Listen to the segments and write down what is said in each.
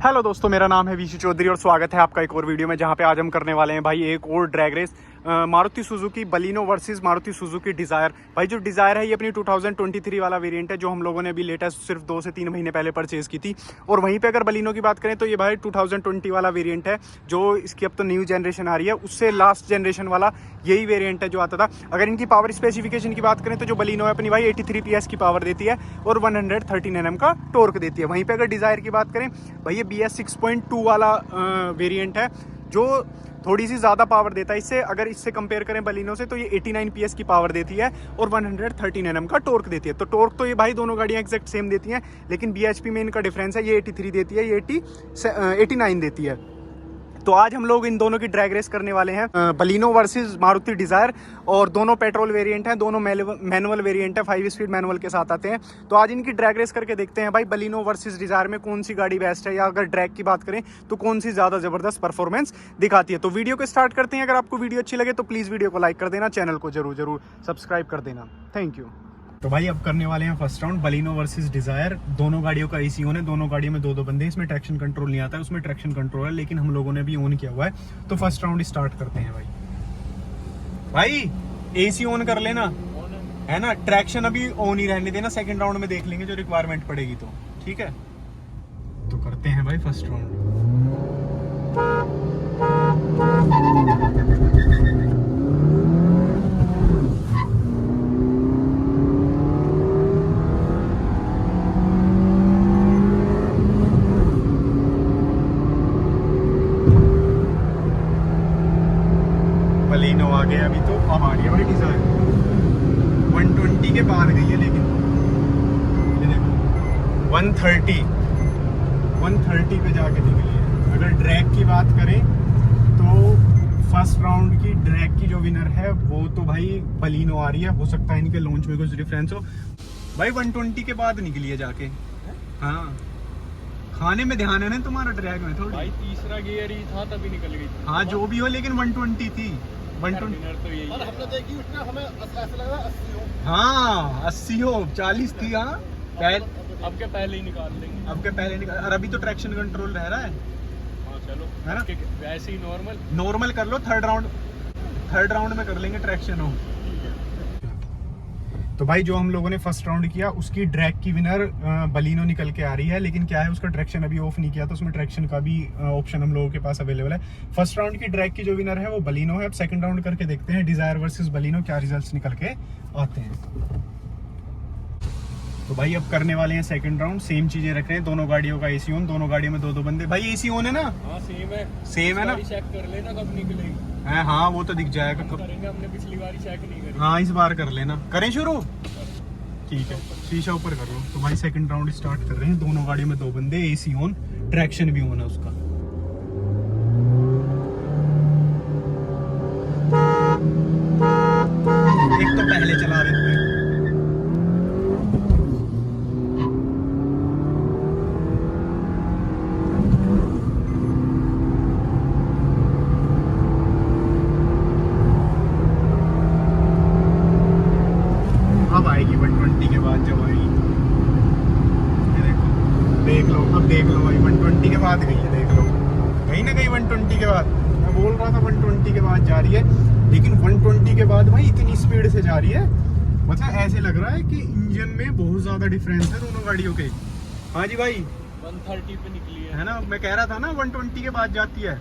Hello दोस्तों, मेरा नाम है विशु चौधरी और स्वागत है आपका एक और वीडियो में, जहां पे आज हम करने वाले हैं भाई एक और drag race Maruti Suzuki Baleno versus Maruti Suzuki Dzire. भाई जो डिज़ायर है ये अपनी 2023 वाला वेरिएंट है, जो हम लोगों ने अभी लेटेस्ट सिर्फ 2 से 3 महीने पहले परचेज़ की थी। और वहीं पे अगर बलिनो की बात करें तो ये भाई 2020 वाला वेरिएंट है, जो इसकी अब तो न्यू जनरेशन आ रही है, उससे लास्ट जनरेशन वाला यही वेरिएंट है जो आता था। अगर इनकी पावर स्पेसिफिकेशन की बात करें तो जो बलिनो है अपनी भाई 83 PS की पावर देती है और 113 Nm का टॉर्क देती है। वहीं पे अगर डिज़ायर की बात करें भाई ये BS 6.2 वाला वेरिएंट है, जो थोड़ी सी ज़्यादा पावर देता है इससे। अगर इससे कंपेयर करें बलिनो से तो ये 89 PS की पावर देती है और 113 Nm का टॉर्क देती है। तो टॉर्क तो ये भाई दोनों गाड़ियाँ एक्जैक्ट सेम देती हैं, लेकिन BHP में इनका डिफरेंस है, ये 83 देती है, ये 89 देती है। तो आज हम लोग इन दोनों की ड्रैग रेस करने वाले हैं, बलिनो वर्सेस मारुति डिज़ायर। और दोनों पेट्रोल वेरिएंट हैं, दोनों मैनुअल वेरिएंट है, 5 स्पीड मैनुअल के साथ आते हैं। तो आज इनकी ड्रैग रेस करके देखते हैं भाई बलिनो वर्सेस डिज़ायर में कौन सी गाड़ी बेस्ट है, या अगर ड्रैग की बात करें तो कौन सी ज़्यादा ज़बरदस्त परफॉर्मेंस दिखाती है। तो वीडियो को स्टार्ट करते हैं। अगर आपको वीडियो अच्छी लगे तो प्लीज़ वीडियो को लाइक कर देना, चैनल को जरूर सब्सक्राइब कर देना। Thank you. तो भाई अब करने वाले हैं first round Baleno versus desire. दोनों गाड़ियों का AC ऑन है, दोनों गाड़ियों में दो बंदे हैं। इसमें ट्रैक्शन कंट्रोल नहीं आता है, उसमें ट्रैक्शन कंट्रोल है, लेकिन हम लोगों ने भी ऑन किया हुआ है। तो फर्स्ट राउंड स्टार्ट करते हैं भाई AC ऑन कर लेना, है ना। ट्रैक्शन अभी ऑन ही रहने देना, सेकंड राउंड में देख लेंगे जो रिक्वायरमेंट पड़ेगी तो, ठीक है। तो करते हैं भाई फर्स्ट राउंड। बलिनो आ गया अभी, तो अब आ रही है भाई डिज़ायर। 120 के बाद गई है, लेकिन ये देखो 130 पे जाके निकली है। अगर ड्रैग की बात करें तो फर्स्ट राउंड की ड्रैग की जो विनर है वो तो भाई बलिनो आ रही है। हो सकता है इनके लॉन्च में कुछ डिफरेंस हो। भाई 120 के बाद निकली है जाके। हाँ, खाने में ध्यान है ना तुम्हारा, ड्रैग में थोड़ी। भाई तीसरा गियर ही था तभी निकल गई थी। हाँ जो भी हो, लेकिन 120 थी। 120 तो यही और हमने देखी उसने हमें ऐसा लग रहा है 80 हो। हाँ 80 हो, 40 थी। हाँ अब के पहले ही निकाल लेंगे। अब के पहले निकाल। और अभी तो ट्रैक्शन कंट्रोल रह रहा है। हाँ चलो, है ना? वैसे ही नॉर्मल कर लो। थर्ड राउंड में कर लेंगे ट्रैक्शन हो। तो भाई जो हम लोगों ने फर्स्ट राउंड किया उसकी ड्रैग की विनर बलिनो निकल के आ रही है, लेकिन क्या है उसका ट्रैक्शन अभी ऑफ नहीं किया, तो उसमें ट्रैक्शन का भी ऑप्शन हम लोगों के पास अवेलेबल है। फर्स्ट राउंड की ड्रैग की जो विनर है वो बलिनो है। अब सेकंड राउंड करके देखते हैं डिज़ायर वर्सेस बलिनो क्या रिजल्ट्स निकल के आते हैं। तो भाई अब करने वाले हैं सेकंड राउंड। सेम चीजें रख रहे हैं, दोनों गाड़ियों का AC ऑन, दोनों गाड़ियों में दो बंदे। भाई AC ऑन है ना? हाँ सेम है ना? चेक कर लेना कब निकलेगी। हाँ वो तो दिख जाएगा कब करेंगे, हमने पिछली बार चेक नहीं करी। हाँ इस बार कर लेना। करें शुरू? ठीक है, शीशा ऊपर कर लो। तो भाई सेकंड राउंड स्टार्ट कर रहे हैं। दोनों गाड़ियों में दो बंदे, AC ऑन, ट्रैक्शन भी ऑन है उसका। एक तो पहले चला देते हैं। अब आएगी 120 के बाद जब आएगी। ये देखो, देख लो, अब देख लो भाई 120 के बाद गई है, देख लो कहीं ना कहीं 120 के बाद। मैं बोल रहा था 120 के बाद जा रही है, लेकिन 120 के बाद भाई इतनी स्पीड से जा रही है, मतलब ऐसे लग रहा है कि इंजन में बहुत ज्यादा डिफरेंस है दोनों गाड़ियों के। हाँ जी भाई 130 पे निकली है ना। मैं कह रहा था ना 120 के बाद जाती है।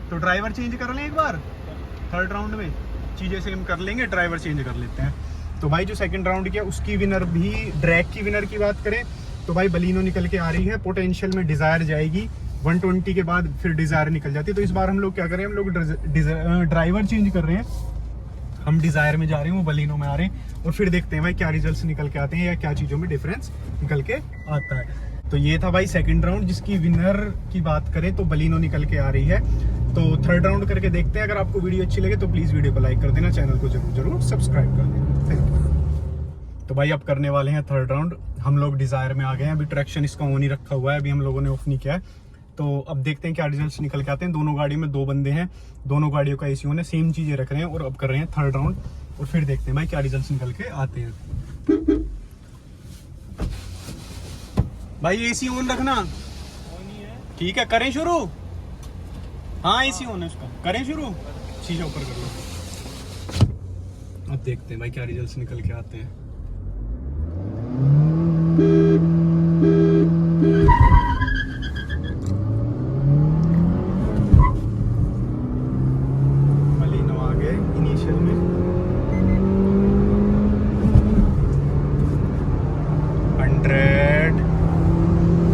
तो ड्राइवर चेंज कर लें एक बार, थर्ड राउंड में चीजें सेम कर लेंगे, ड्राइवर चेंज कर लेते हैं। तो भाई जो सेकंड राउंड किया उसकी विनर भी, ड्रैग की विनर की बात करें तो भाई बलिनो निकल के आ रही है। पोटेंशियल में डिज़ायर जाएगी, 120 के बाद फिर डिज़ायर निकल जाती है। तो इस बार हम लोग क्या करें, हम लोग ड्राइवर चेंज कर रहे हैं। हम डिज़ायर में जा रहे हैं, वो बलिनो में आ रहे हैं, और फिर देखते हैं भाई क्या रिजल्ट्स निकल के आते हैं या क्या चीज़ों में डिफरेंस निकल के आता है। तो ये था भाई सेकंड राउंड, जिसकी विनर की बात करें तो बलिनो निकल के आ रही है। तो थर्ड राउंड करके देखते हैं। अगर आपको वीडियो अच्छी लगे तो प्लीज़ वीडियो को लाइक कर देना, चैनल को जरूर सब्सक्राइब कर देना। Thank you. तो भाई अब करने वाले हैं थर्ड राउंड। हम लोग डिज़ायर में आ गए हैं। अभी ट्रैक्शन इसका ऑन ही रखा हुआ है, अभी हम लोगों ने ऑफ नहीं किया है। तो अब देखते हैं क्या रिजल्ट्स निकल के आते हैं। दोनों गाड़ियों में दो बंदे हैं, दोनों गाड़ियों का AC ऑन है, सेम चीज़ें रख रहे हैं। और अब कर रहे हैं थर्ड राउंड, और फिर देखते हैं भाई क्या रिजल्ट्स निकल के आते हैं। भाई AC ऑन रखना। ठीक है, करें शुरू। हाँ एसी होना है उसका, करें शुरू। शीशा ऊपर कर लो। अब देखते हैं भाई क्या रिजल्ट्स निकल के आते हैं। बलिनो आ गए इनिशियल में।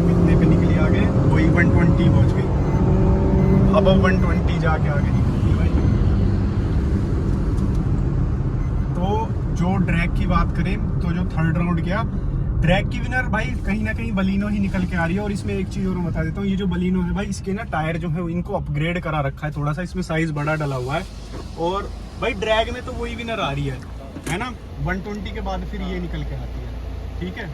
कितने पे निकली आगे? वही 120 पहुंच गई। अब 120 जाके आगे निकली भाई। तो जो ड्रैग की बात करें तो जो थर्ड राउंड गया, ड्रैग की विनर भाई कहीं ना कहीं बलिनो ही निकल के आ रही है। और इसमें एक चीज और मैं बता देता हूँ, ये जो बलिनो है भाई, इसके ना टायर जो है इनको अपग्रेड करा रखा है थोड़ा सा, इसमें साइज बड़ा डला हुआ है। और भाई ड्रैग में तो वही विनर आ रही है ना। 120 के बाद फिर ये निकल के आती है। ठीक है,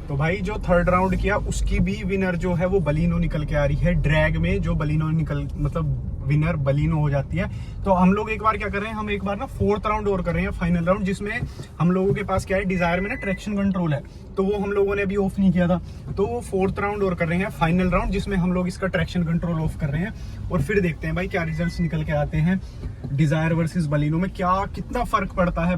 तो भाई जो थर्ड राउंड किया उसकी भी विनर जो है वो बलिनो निकल के आ रही है। ड्रैग में जो बलिनो मतलब विनर बलिनो हो जाती है। तो हम लोग एक बार क्या कर रहे हैं, हम एक बार ना फोर्थ राउंड और कर रहे हैं, फाइनल राउंड, जिसमें हम लोगों के पास क्या है, डिजायर में ना ट्रैक्शन कंट्रोल है, तो वो हम लोगों ने अभी ऑफ नहीं किया था। तो वो फोर्थ राउंड और कर रहे हैं, फाइनल राउंड, जिसमें हम लोग इसका ट्रैक्शन कंट्रोल ऑफ कर रहे हैं। और फिर देखते हैं भाई क्या रिजल्ट्स निकल के आते हैं डिजायर वर्सेस बलिनो में, क्या कितना फर्क पड़ता है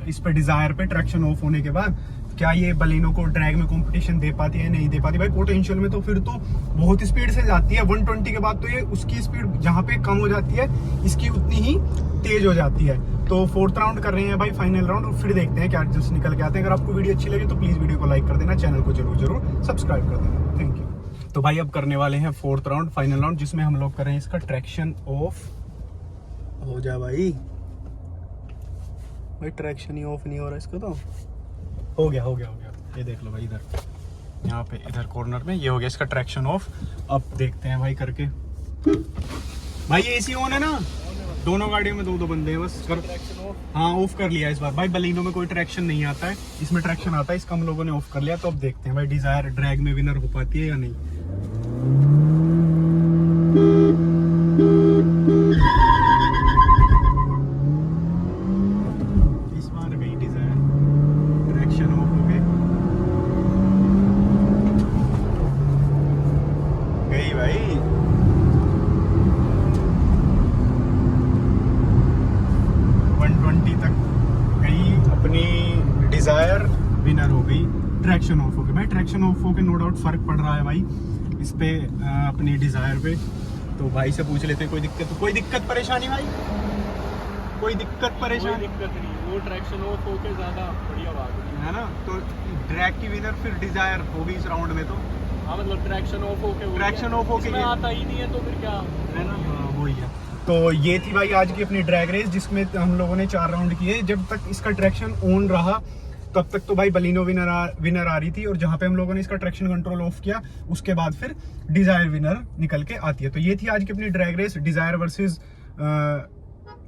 इस पे डिजायर पे ट्रैक्शन ऑफ होने के बाद। क्या ये बलिनो को ड्रैग में कंपटीशन दे पाती है, नहीं दे पाती भाई। पोटेंशियल में तो फिर तो बहुत स्पीड से जाती है, 120 के बाद तो ये उसकी स्पीड जहाँ पे कम हो जाती है, इसकी उतनी ही तेज हो जाती है। तो फोर्थ राउंड कर रहे हैं भाई, फाइनल राउंड, और फिर देखते हैं क्या रिजल्ट्स निकल के आते हैं। अगर आपको वीडियो अच्छी लगी तो प्लीज वीडियो को लाइक कर देना, चैनल को जरूर सब्सक्राइब कर देना। Thank you. तो भाई अब करने वाले हैं फोर्थ राउंड, फाइनल राउंड, जिसमें हम लोग कर रहे हैं इसका ट्रैक्शन ऑफ। हो जा भाई, ट्रैक्शन ही ऑफ नहीं हो रहा इसका, तो हो गया। ये देख लो भाई, इधर यहाँ पे इधर कॉर्नर में ये हो गया इसका ट्रैक्शन ऑफ। अब देखते हैं भाई करके। भाई ये एसी ऑन है ना, दोनों गाड़ियों में दो बंदे हैं बस। Traction of. हाँ ऑफ कर लिया इस बार भाई। बलिनो में कोई ट्रैक्शन नहीं आता है, इसमें ट्रैक्शन आता है, इसका हम लोगों ने ऑफ कर लिया। तो अब देखते हैं भाई डिजायर ड्रैग में विनर हो पाती है या नहीं। इस बार गई डिजायर, ट्रैक्शन ऑफ हो गए, गई भाई। अपनी डिजायर विनर हो गई, ट्रैक्शन ऑफ हो गई भाई। ट्रैक्शन ऑफ हो के नो डाउट फर्क पड़ रहा है भाई इस पे, अपनी डिजायर पे। तो भाई से पूछ लेते कोई दिक्कत परेशानी भाई, कोई दिक्कत परेशानी? दिक्कत नहीं, वो ट्रैक्शन ऑफ होके ज्यादा बढ़िया भाग रही है ना। तो ड्रैग की विनर फिर डिजायर हो गई इस राउंड में। तो हाँ मतलब ट्रैक्शन ऑफ होके ये आता ही नहीं है, तो फिर क्या है ना। हाँ वही है। तो ये थी भाई आज की अपनी ड्रैग रेस, जिसमें हम लोगों ने 4 राउंड किए। जब तक इसका ट्रैक्शन ऑन रहा तब तक तो भाई बलिनो विनर आ रही थी, और जहां पे हम लोगों ने इसका ट्रैक्शन कंट्रोल ऑफ किया उसके बाद फिर डिजायर विनर निकल के आती है। तो ये थी आज की अपनी drag race, Dzire versus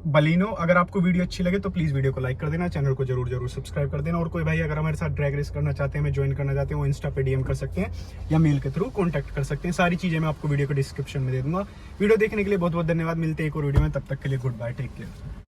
Baleno. अगर आपको वीडियो अच्छी लगे तो प्लीज वीडियो को लाइक कर देना, चैनल को जरूर सब्सक्राइब कर देना। और कोई भाई अगर हमारे साथ ड्रैग रेस करना चाहते हैं, हमें ज्वाइन करना चाहते हैं, वो इंस्टा पे डीएम कर सकते हैं या मेल के थ्रू कॉन्टैक्ट कर सकते हैं। सारी चीजें मैं आपको वीडियो को डिस्क्रिप्शन में दे दूंगा। वीडियो देखने के लिए बहुत बहुत धन्यवाद। मिलते हैं एक और वीडियो में, तब तक के लिए गुड बाय, टेक केयर।